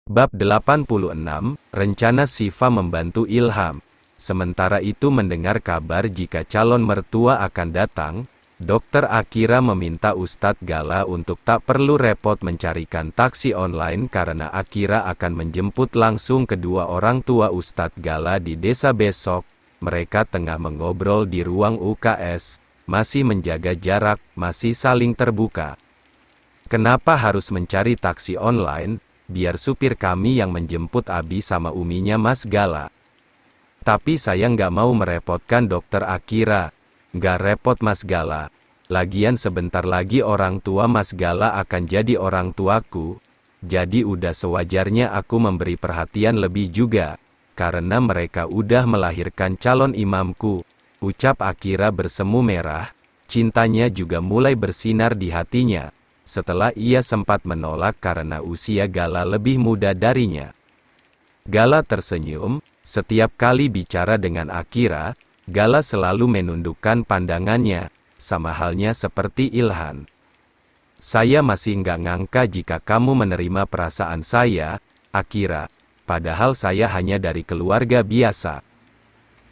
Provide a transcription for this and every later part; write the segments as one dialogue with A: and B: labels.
A: Bab 86, Rencana Syifa membantu Ilham. Sementara itu mendengar kabar jika calon mertua akan datang, Dokter Akira meminta Ustadz Gala untuk tak perlu repot mencarikan taksi online karena Akira akan menjemput langsung kedua orang tua Ustadz Gala di desa besok. Mereka tengah mengobrol di ruang UKS, masih menjaga jarak, masih saling terbuka. Kenapa harus mencari taksi online? Biar supir kami yang menjemput Abi sama uminya Mas Gala. Tapi saya nggak mau merepotkan Dokter Akira. Nggak repot Mas Gala. Lagian sebentar lagi orang tua Mas Gala akan jadi orang tuaku. Jadi udah sewajarnya aku memberi perhatian lebih juga. Karena mereka udah melahirkan calon imamku. Ucap Akira bersemu merah. Cintanya juga mulai bersinar di hatinya. Setelah ia sempat menolak karena usia Gala lebih muda darinya. Gala tersenyum, setiap kali bicara dengan Akira, Gala selalu menundukkan pandangannya, sama halnya seperti Ilhan. Saya masih nggak ngangka jika kamu menerima perasaan saya, Akira, padahal saya hanya dari keluarga biasa.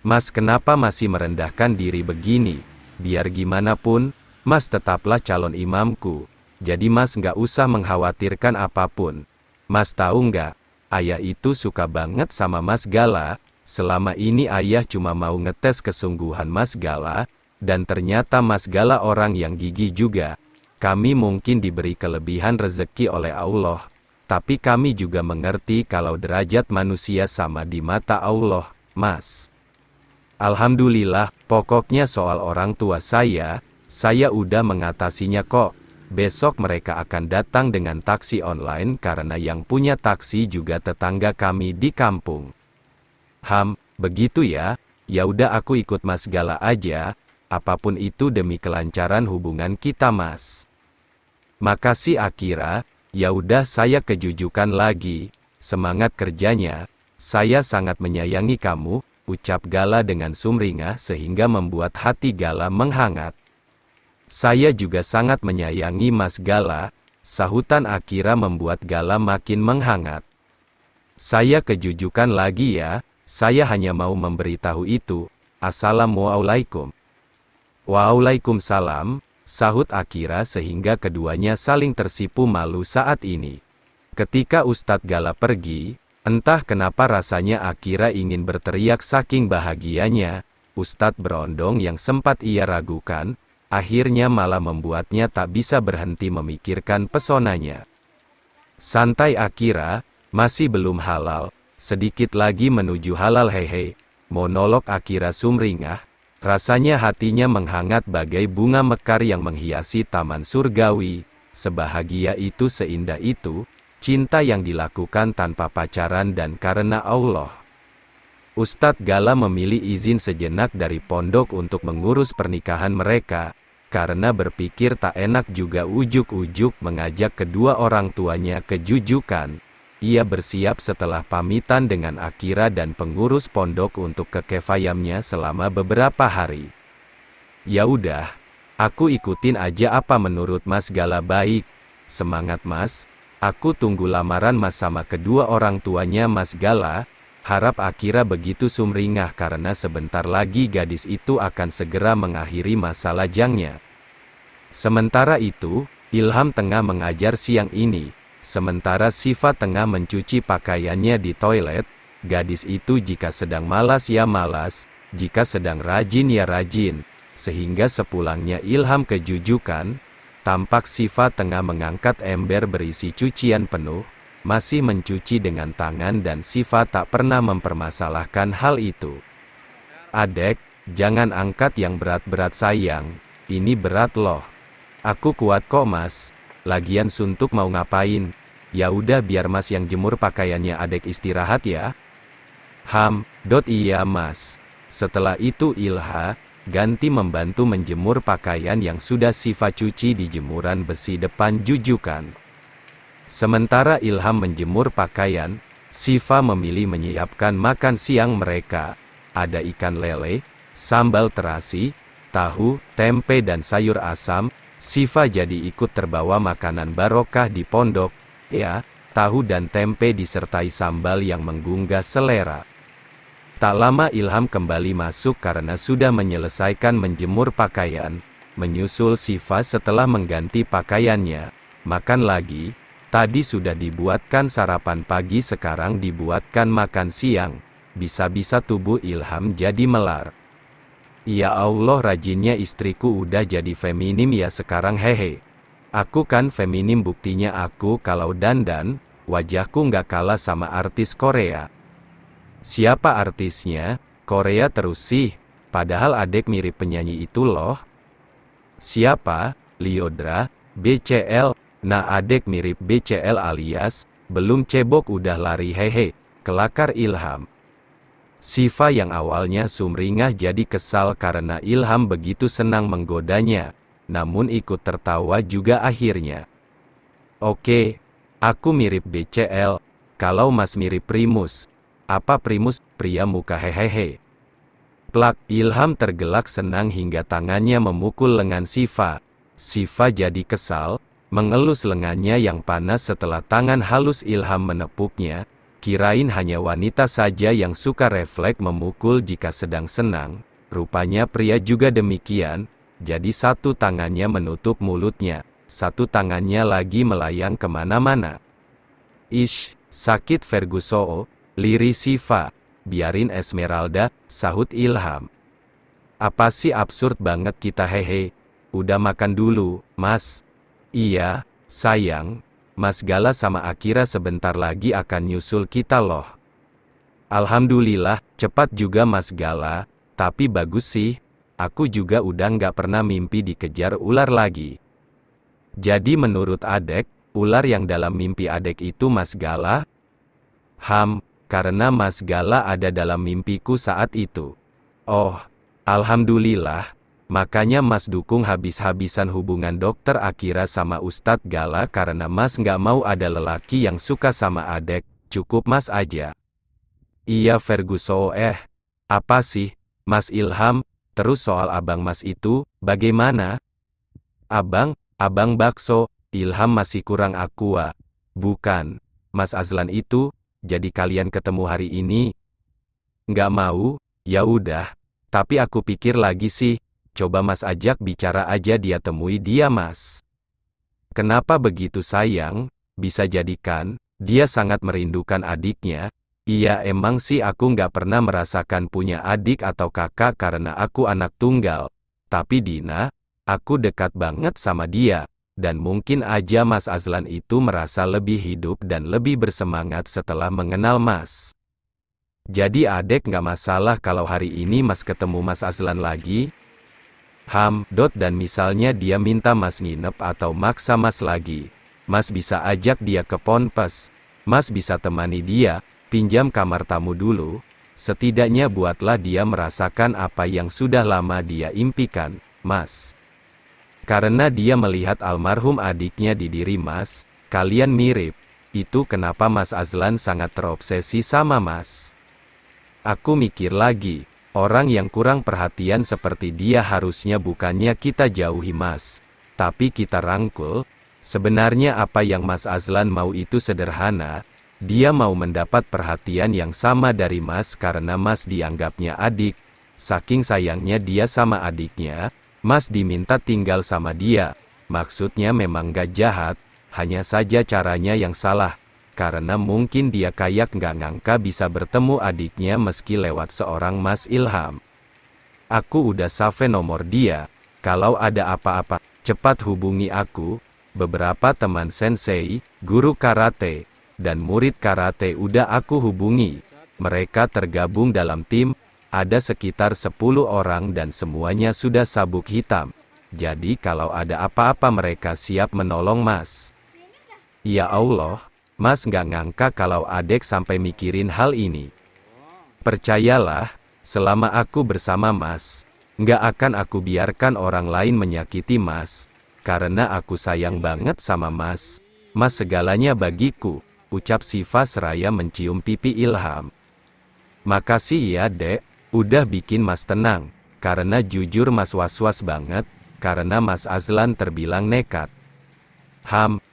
A: Mas kenapa masih merendahkan diri begini? Biar gimana pun, Mas tetaplah calon imamku. Jadi Mas nggak usah mengkhawatirkan apapun. Mas tahu nggak, Ayah itu suka banget sama Mas Gala. Selama ini Ayah cuma mau ngetes kesungguhan Mas Gala, dan ternyata Mas Gala orang yang gigih juga. Kami mungkin diberi kelebihan rezeki oleh Allah, tapi kami juga mengerti kalau derajat manusia sama di mata Allah, Mas. Alhamdulillah, pokoknya soal orang tua saya udah mengatasinya kok. Besok mereka akan datang dengan taksi online karena yang punya taksi juga tetangga kami di kampung. Begitu ya? Ya udah aku ikut Mas Gala aja, apapun itu demi kelancaran hubungan kita Mas. Makasih Akira, ya udah saya kejujukan lagi, semangat kerjanya, saya sangat menyayangi kamu, ucap Gala dengan sumringah sehingga membuat hati Gala menghangat. Saya juga sangat menyayangi Mas Gala, sahutan Akira membuat Gala makin menghangat. Saya kejujukan lagi ya, saya hanya mau memberitahu itu. Assalamualaikum. Waalaikumsalam, sahut Akira sehingga keduanya saling tersipu malu saat ini. Ketika Ustadz Gala pergi, entah kenapa rasanya Akira ingin berteriak saking bahagianya. Ustadz berondong yang sempat ia ragukan, akhirnya malah membuatnya tak bisa berhenti memikirkan pesonanya. Santai Akira, masih belum halal, sedikit lagi menuju halal hehe, monolog Akira sumringah, rasanya hatinya menghangat bagai bunga mekar yang menghiasi taman surgawi, sebahagia itu seindah itu, cinta yang dilakukan tanpa pacaran dan karena Allah. Ustadz Gala memilih izin sejenak dari pondok untuk mengurus pernikahan mereka, karena berpikir tak enak juga ujuk-ujuk mengajak kedua orang tuanya ke jujukan. Ia bersiap setelah pamitan dengan Akira dan pengurus pondok untuk ke kefayamnya selama beberapa hari. Ya udah, aku ikutin aja apa menurut Mas Gala baik. Semangat Mas, aku tunggu lamaran Mas sama kedua orang tuanya Mas Gala. Harap Akira begitu sumringah karena sebentar lagi gadis itu akan segera mengakhiri masa lajangnya. Sementara itu, Ilham tengah mengajar siang ini. Sementara Syifa tengah mencuci pakaiannya di toilet. Gadis itu jika sedang malas ya malas, jika sedang rajin ya rajin. Sehingga sepulangnya Ilham ke jujukan, tampak Syifa tengah mengangkat ember berisi cucian penuh. Masih mencuci dengan tangan dan Syifa tak pernah mempermasalahkan hal itu. Adek, jangan angkat yang berat-berat sayang, ini berat loh. Aku kuat kok Mas, lagian suntuk mau ngapain? Ya udah biar Mas yang jemur pakaiannya adek istirahat ya. Iya Mas. Setelah itu Ilha, ganti membantu menjemur pakaian yang sudah Syifa cuci di jemuran besi depan jujukan. Sementara Ilham menjemur pakaian, Syifa memilih menyiapkan makan siang mereka. Ada ikan lele, sambal terasi, tahu, tempe dan sayur asam. Syifa jadi ikut terbawa makanan barokah di pondok. Ya, tahu dan tempe disertai sambal yang menggugah selera. Tak lama Ilham kembali masuk karena sudah menyelesaikan menjemur pakaian. Menyusul Siva setelah mengganti pakaiannya. Makan lagi. Tadi sudah dibuatkan sarapan pagi, sekarang dibuatkan makan siang. Bisa-bisa tubuh Ilham jadi melar. Ya Allah, rajinnya istriku udah jadi feminim ya sekarang, hehe. Aku kan feminim, buktinya aku kalau dandan, wajahku nggak kalah sama artis Korea. Siapa artisnya? Korea terus sih, padahal adek mirip penyanyi itu loh. Siapa? Lyodra, BCL. Nah, adek mirip BCL alias, belum cebok udah lari, hehe, kelakar Ilham. Siva yang awalnya sumringah jadi kesal karena Ilham begitu senang menggodanya, namun ikut tertawa juga akhirnya. Oke, aku mirip BCL, kalau Mas mirip Primus. Apa Primus? Pria muka hehehe. Plak, Ilham tergelak senang hingga tangannya memukul lengan Siva. Siva jadi kesal, mengelus lengannya yang panas setelah tangan halus Ilham menepuknya. Kirain hanya wanita saja yang suka refleks memukul jika sedang senang. Rupanya pria juga demikian, jadi satu tangannya menutup mulutnya, satu tangannya lagi melayang kemana-mana. Ish, sakit Ferguson, liri Siva. Biarin Esmeralda, sahut Ilham. Apa sih, absurd banget kita, hehe. Udah makan dulu, Mas. Iya, sayang. Mas Gala sama Akira sebentar lagi akan nyusul kita loh. Alhamdulillah, cepat juga Mas Gala. Tapi bagus sih, aku juga udah nggak pernah mimpi dikejar ular lagi. Jadi menurut adek, ular yang dalam mimpi adek itu Mas Gala? Karena Mas Gala ada dalam mimpiku saat itu. Oh, alhamdulillah. Makanya Mas dukung habis-habisan hubungan Dokter Akira sama Ustadz Gala karena Mas nggak mau ada lelaki yang suka sama adek, cukup Mas aja. Iya Ferguson, apa sih, Mas Ilham, terus soal abang Mas itu, bagaimana? Abang bakso, Ilham masih kurang aqua. Bukan, Mas Azlan itu, jadi kalian ketemu hari ini? Nggak mau, ya udah, tapi aku pikir lagi sih. Coba Mas ajak bicara aja, dia temui dia Mas. Kenapa begitu sayang? Bisa jadikan, dia sangat merindukan adiknya. Iya emang sih aku nggak pernah merasakan punya adik atau kakak karena aku anak tunggal. Tapi Dina, aku dekat banget sama dia. Dan mungkin aja Mas Azlan itu merasa lebih hidup dan lebih bersemangat setelah mengenal Mas. Jadi adek nggak masalah kalau hari ini Mas ketemu Mas Azlan lagi? Dan misalnya dia minta Mas nginep atau maksa Mas lagi, Mas bisa ajak dia ke Ponpes. Mas bisa temani dia, pinjam kamar tamu dulu. Setidaknya buatlah dia merasakan apa yang sudah lama dia impikan, Mas. Karena dia melihat almarhum adiknya di diri Mas, kalian mirip. Itu kenapa Mas Azlan sangat terobsesi sama Mas. Aku mikir lagi. Orang yang kurang perhatian seperti dia harusnya bukannya kita jauhi Mas, tapi kita rangkul. Sebenarnya apa yang Mas Azlan mau itu sederhana. Dia mau mendapat perhatian yang sama dari Mas karena Mas dianggapnya adik. Saking sayangnya dia sama adiknya, Mas diminta tinggal sama dia. Maksudnya memang gak jahat, hanya saja caranya yang salah. Karena mungkin dia kayak nggak ngangka bisa bertemu adiknya meski lewat seorang Mas Ilham. Aku udah save nomor dia, kalau ada apa-apa, cepat hubungi aku. Beberapa teman sensei, guru karate, dan murid karate udah aku hubungi. Mereka tergabung dalam tim, ada sekitar 10 orang dan semuanya sudah sabuk hitam. Jadi kalau ada apa-apa mereka siap menolong Mas. Ya Allah. Mas nggak ngangka kalau adek sampai mikirin hal ini. Percayalah, selama aku bersama Mas, nggak akan aku biarkan orang lain menyakiti Mas. Karena aku sayang banget sama Mas. Mas segalanya bagiku, ucap Siva seraya mencium pipi Ilham. Makasih ya dek, udah bikin Mas tenang. Karena jujur Mas was-was banget, karena Mas Azlan terbilang nekat.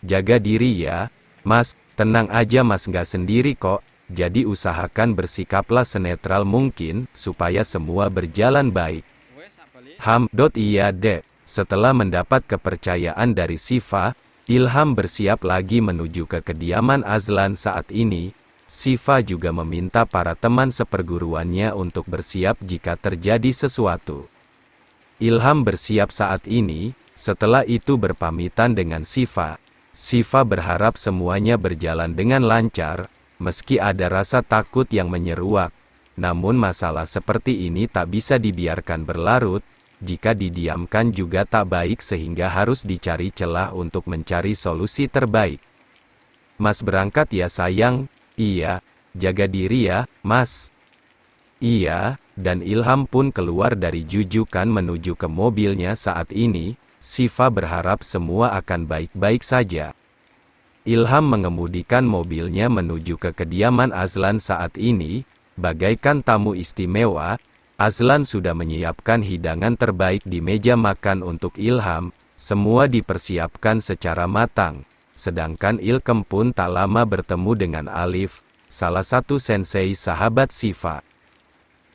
A: Jaga diri ya, Mas. Tenang aja Mas, nggak sendiri kok, jadi usahakan bersikaplah senetral mungkin, supaya semua berjalan baik. Iya dek. Setelah mendapat kepercayaan dari Syifa, Ilham bersiap lagi menuju ke kediaman Azlan saat ini. Syifa juga meminta para teman seperguruannya untuk bersiap jika terjadi sesuatu. Ilham bersiap saat ini, setelah itu berpamitan dengan Syifa. Syifa berharap semuanya berjalan dengan lancar, meski ada rasa takut yang menyeruak. Namun masalah seperti ini tak bisa dibiarkan berlarut, jika didiamkan juga tak baik sehingga harus dicari celah untuk mencari solusi terbaik. Mas berangkat ya sayang? Iya, jaga diri ya, Mas. Iya, dan Ilham pun keluar dari jujukan menuju ke mobilnya saat ini. Syifa berharap semua akan baik-baik saja. Ilham mengemudikan mobilnya menuju ke kediaman Azlan saat ini. Bagaikan tamu istimewa, Azlan sudah menyiapkan hidangan terbaik di meja makan untuk Ilham. Semua dipersiapkan secara matang. Sedangkan Ilkem pun tak lama bertemu dengan Alif, salah satu sensei sahabat Syifa.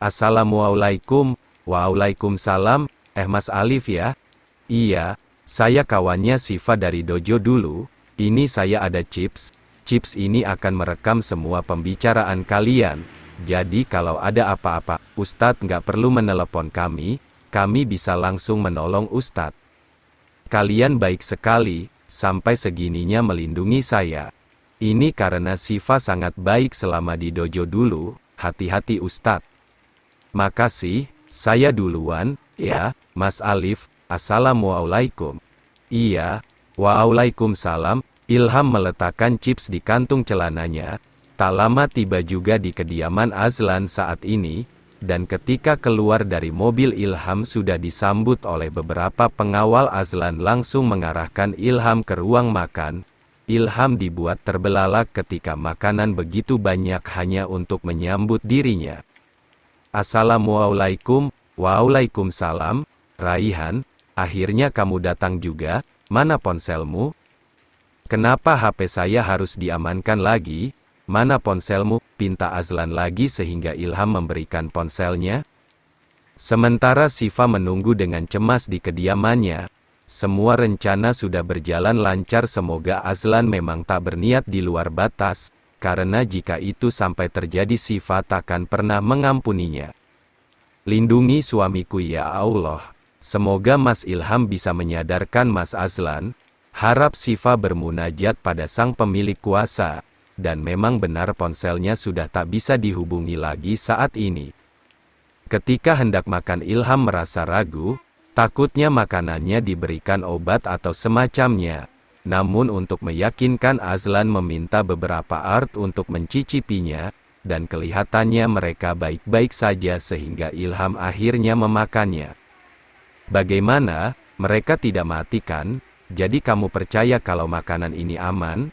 A: Assalamualaikum. Waalaikumsalam. Mas Alif ya? Iya, saya kawannya Syifa dari dojo dulu. Ini saya ada chips. Chips ini akan merekam semua pembicaraan kalian. Jadi kalau ada apa-apa, Ustadz nggak perlu menelepon kami bisa langsung menolong Ustadz. Kalian baik sekali, sampai segininya melindungi saya. Ini karena Syifa sangat baik selama di dojo dulu. Hati-hati Ustadz. Makasih, saya duluan, ya, Mas Alif. Assalamualaikum. Iya, waalaikumsalam. Ilham meletakkan chips di kantung celananya. Tak lama tiba juga di kediaman Azlan saat ini, dan ketika keluar dari mobil Ilham sudah disambut oleh beberapa pengawal. Azlan langsung mengarahkan Ilham ke ruang makan. Ilham dibuat terbelalak ketika makanan begitu banyak hanya untuk menyambut dirinya. Assalamualaikum. Waalaikumsalam. Raihan, akhirnya kamu datang juga. Mana ponselmu? Kenapa HP saya harus diamankan lagi? Mana ponselmu? Pinta Azlan lagi sehingga Ilham memberikan ponselnya. Sementara Syifa menunggu dengan cemas di kediamannya. Semua rencana sudah berjalan lancar, semoga Azlan memang tak berniat di luar batas, karena jika itu sampai terjadi Syifa takkan pernah mengampuninya. Lindungi suamiku ya Allah. Semoga Mas Ilham bisa menyadarkan Mas Azlan. Harap Syifa bermunajat pada sang pemilik kuasa. Dan memang benar ponselnya sudah tak bisa dihubungi lagi saat ini. Ketika hendak makan Ilham merasa ragu. Takutnya makanannya diberikan obat atau semacamnya. Namun untuk meyakinkan Azlan meminta beberapa art untuk mencicipinya. Dan kelihatannya mereka baik-baik saja sehingga Ilham akhirnya memakannya. Bagaimana, mereka tidak mati kan? Jadi kamu percaya kalau makanan ini aman?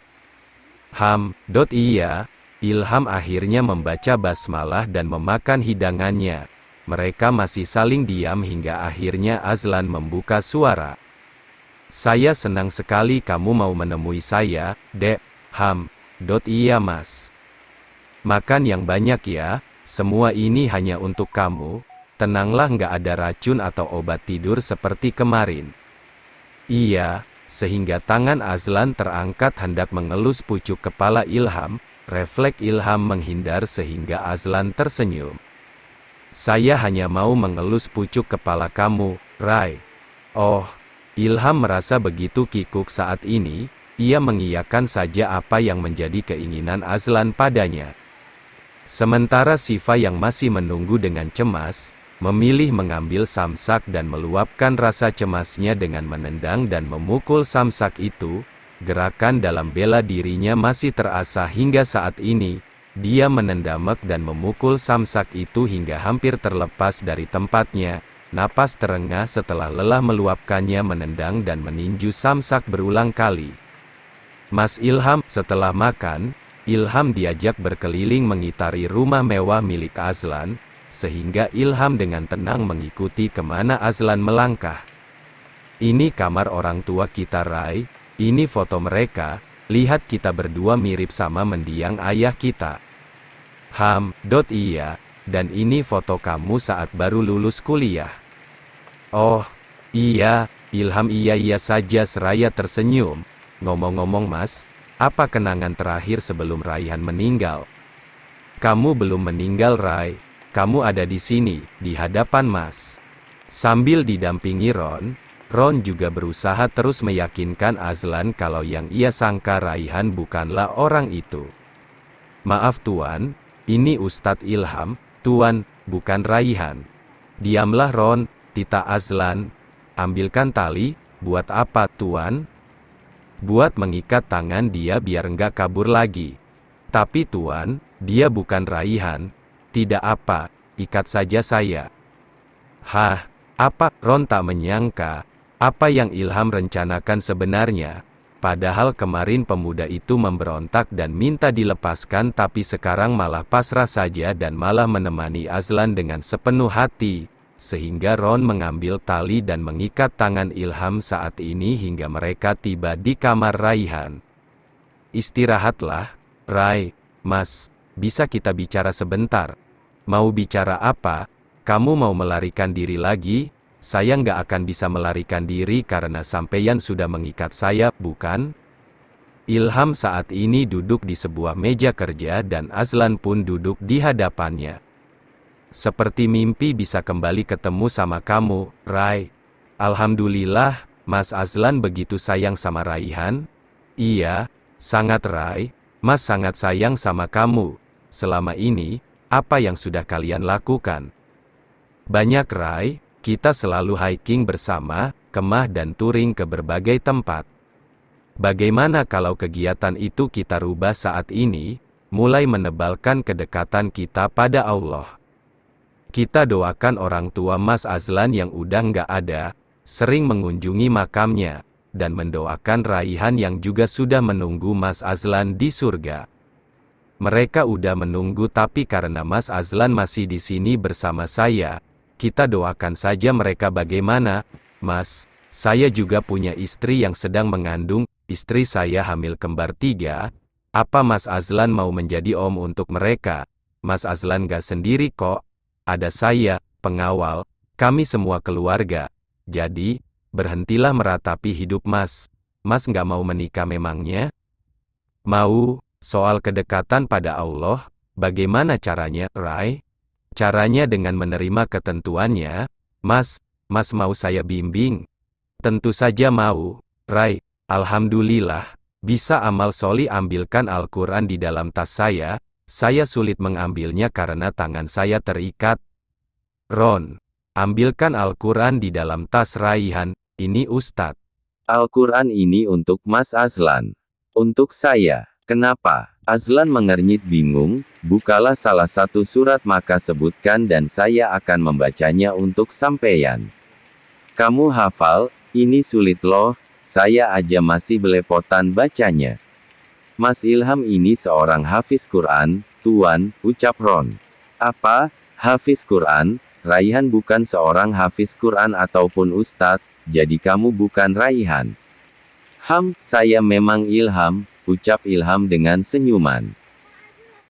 A: Iya. Ilham akhirnya membaca basmalah dan memakan hidangannya. Mereka masih saling diam hingga akhirnya Azlan membuka suara. Saya senang sekali kamu mau menemui saya, Dek. Iya Mas. Makan yang banyak ya, semua ini hanya untuk kamu. Tenanglah, nggak ada racun atau obat tidur seperti kemarin. Iya, sehingga tangan Azlan terangkat hendak mengelus pucuk kepala Ilham. Refleks Ilham menghindar sehingga Azlan tersenyum. Saya hanya mau mengelus pucuk kepala kamu, Rai. Oh, Ilham merasa begitu kikuk saat ini. Ia mengiyakan saja apa yang menjadi keinginan Azlan padanya. Sementara Syifa yang masih menunggu dengan cemas, memilih mengambil samsak dan meluapkan rasa cemasnya dengan menendang dan memukul samsak itu. Gerakan dalam bela dirinya masih terasa hingga saat ini. Dia menendamek dan memukul samsak itu hingga hampir terlepas dari tempatnya. Napas terengah setelah lelah meluapkannya, menendang dan meninju samsak berulang kali. Mas Ilham, setelah makan, Ilham diajak berkeliling mengitari rumah mewah milik Azlan, sehingga Ilham dengan tenang mengikuti kemana Azlan melangkah. Ini kamar orang tua kita, Rai. Ini foto mereka. lihat kita berdua mirip sama mendiang ayah kita. Iya, dan ini foto kamu saat baru lulus kuliah. Oh, iya, Ilham iya saja seraya tersenyum. Ngomong-ngomong Mas, apa kenangan terakhir sebelum Raihan meninggal? Kamu belum meninggal Rai, kamu ada di sini, di hadapan Mas. Sambil didampingi Ron juga berusaha terus meyakinkan Azlan kalau yang ia sangka Raihan bukanlah orang itu. Maaf Tuan, ini Ustadz Ilham, Tuan, bukan Raihan. Diamlah Ron, tita Azlan. Ambilkan tali, buat apa Tuan? Buat mengikat tangan dia biar enggak kabur lagi. Tapi Tuan, dia bukan Raihan. Tidak apa, ikat saja saya. Hah, apa? Ron tak menyangka, apa yang Ilham rencanakan sebenarnya. Padahal kemarin pemuda itu memberontak dan minta dilepaskan tapi sekarang malah pasrah saja dan malah menemani Azlan dengan sepenuh hati. Sehingga Ron mengambil tali dan mengikat tangan Ilham saat ini hingga mereka tiba di kamar Raihan. Istirahatlah, Rai, Mas, bisa kita bicara sebentar? Mau bicara apa? Kamu mau melarikan diri lagi? Saya nggak akan bisa melarikan diri karena sampeyan sudah mengikat saya, bukan? Ilham saat ini duduk di sebuah meja kerja dan Azlan pun duduk di hadapannya. Seperti mimpi bisa kembali ketemu sama kamu, Rai. Alhamdulillah, Mas Azlan begitu sayang sama Raihan? Iya, sangat Rai, Mas sangat sayang sama kamu. Selama ini, apa yang sudah kalian lakukan? Banyak Rai, kita selalu hiking bersama, kemah dan touring ke berbagai tempat. Bagaimana kalau kegiatan itu kita rubah saat ini, mulai menebalkan kedekatan kita pada Allah? Kita doakan orang tua Mas Azlan yang udah nggak ada, sering mengunjungi makamnya, dan mendoakan Raihan yang juga sudah menunggu Mas Azlan di surga. Mereka udah menunggu tapi karena Mas Azlan masih di sini bersama saya, kita doakan saja mereka. Bagaimana, Mas? Saya juga punya istri yang sedang mengandung, istri saya hamil kembar 3. Apa Mas Azlan mau menjadi om untuk mereka? Mas Azlan gak sendiri kok. Ada saya, pengawal, kami semua keluarga. Jadi, berhentilah meratapi hidup Mas. Mas nggak mau menikah memangnya? Mau, soal kedekatan pada Allah, bagaimana caranya, Rai? Caranya dengan menerima ketentuannya, Mas mau saya bimbing? Tentu saja mau, Rai. Alhamdulillah, bisa amal soli. Ambilkan Al-Quran di dalam tas saya sulit mengambilnya karena tangan saya terikat. Ron, ambilkan Al-Quran di dalam tas Raihan, ini Ustadz.
B: Al-Quran ini untuk Mas Azlan. Untuk saya. Kenapa? Azlan mengernyit bingung, bukalah salah satu surat maka sebutkan dan saya akan membacanya untuk sampeyan. Kamu hafal? Ini sulit loh, saya aja masih belepotan bacanya. Mas Ilham ini seorang hafiz Quran, Tuan, ucap Ron. Apa? Hafiz Quran? Raihan bukan seorang hafiz Quran ataupun ustadz, jadi kamu bukan Raihan. Saya memang Ilham, ucap Ilham dengan senyuman.